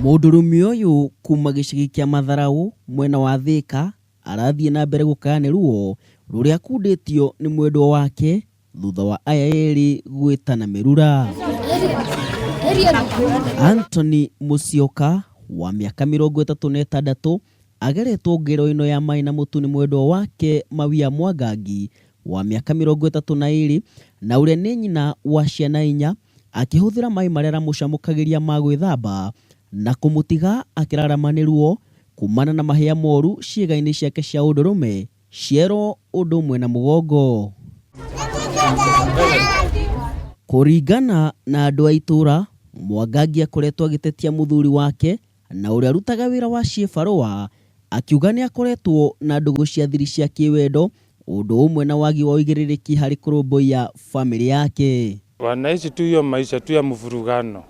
Mundurume uyu kuuma gicagi kia Matharau mwena wa Thika arathie na mbere gukanirwo ruria kunditio ni mwendwa wake thutha wa aya eri gwitana mirura. Anthony Musyoka wa miaka 36 ageretwo ngero ino ya maai na mutu ni mwendwa wake Mawia Mwangangi wa miaka 32 na uria ni nyina wa ciana 4 akihuthira maai maria aramucamukagiria ma gwithamba na kumutiga akiraramanirwo kumana na mahia moru ciega-ini ciake cia undurume ciero undu umwe na mugongo. Kuringana na andu a itura, Mwangangi akoretwo agitetia muthuri wake na uria arutaga wira wa cibarua akiuga ni akoretwo na ndugu cia thiri cia kiwendo undu umwe na wagi wa uigiririki hari kurumbuia family yake. Wanaishi tu hiyo maisha tu ya mvurugano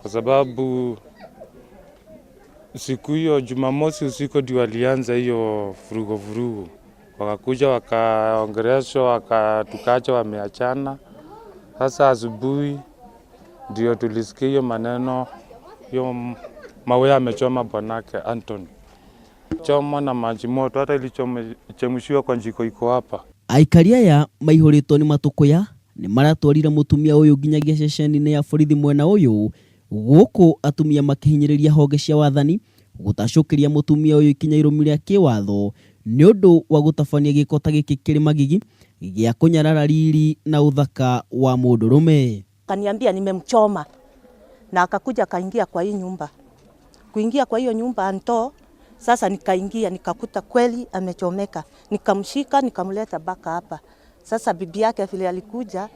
kwa sababu siku hiyo Jumamosi usiku ndio walianza hiyo vurugu, wakakuja wakaongeleshwa wakatukacha wameachana. Sasa asubuhi ndio tulisikia hiyo maneno, hiyo mawe amechoma bwanake Anthony, choma na maji moto, hata ilichemshiwa kwa njiko iko hapa. Aikaria ya maihurito ni matukuya ni maratwarira mutumia uyu nginyagia ceceni-ini ya borithi mwena uyu guku atumia makihinyiriria honge cia wathani gutacukiria mutumia uyu ikinya irumi ria kiwatho ni undu wa gutabania giko ta giki kiri magigi gia kunyarara riri na uthaka wa Mundurume. Kaniambia nimemchoma na akakuja kaingia kwa hii nyumba. Kuingia kwa hiyo nyumba anto, sasa nikaingia nikakuta kweli amechomeka. Nikamshika nikamleta baka hapa. Sasa bibi yake vile alikuja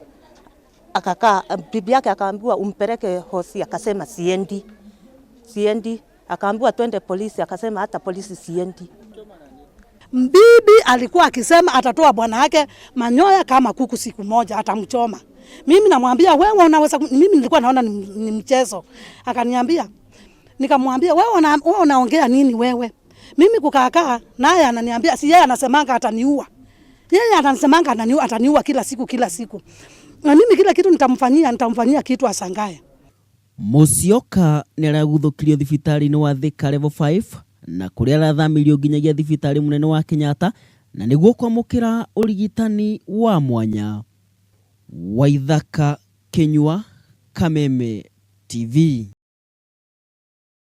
akakaa, bibi yake akaambiwa umpeleke hosi, akasema siendi. Akaambiwa twende polisi, akasema hata polisi siendi. Bibi alikuwa akisema atatoa bwana yake manyoya kama kuku siku moja atamchoma. Mimi namwambia wewe unaweza, mimi nilikuwa naona ni mchezo. Akaniambia, nikamwambia wewe unaongea nini wewe? Mimi kukaa naye ananiambia si yeye anasemanga ataniua. Yeye anasemanga ataniua kila siku. Na mimi kila kitu nitamfanyia kitu asangaye. Musyoka ni araguthukirio thibitari-ini wa Thika level 5 na kuria arathamirio nginyagia thibitari munene wa Kenyatta na niguo kwamukira urigitani wa mwanya. Waithaka Kinyua, Kameme TV.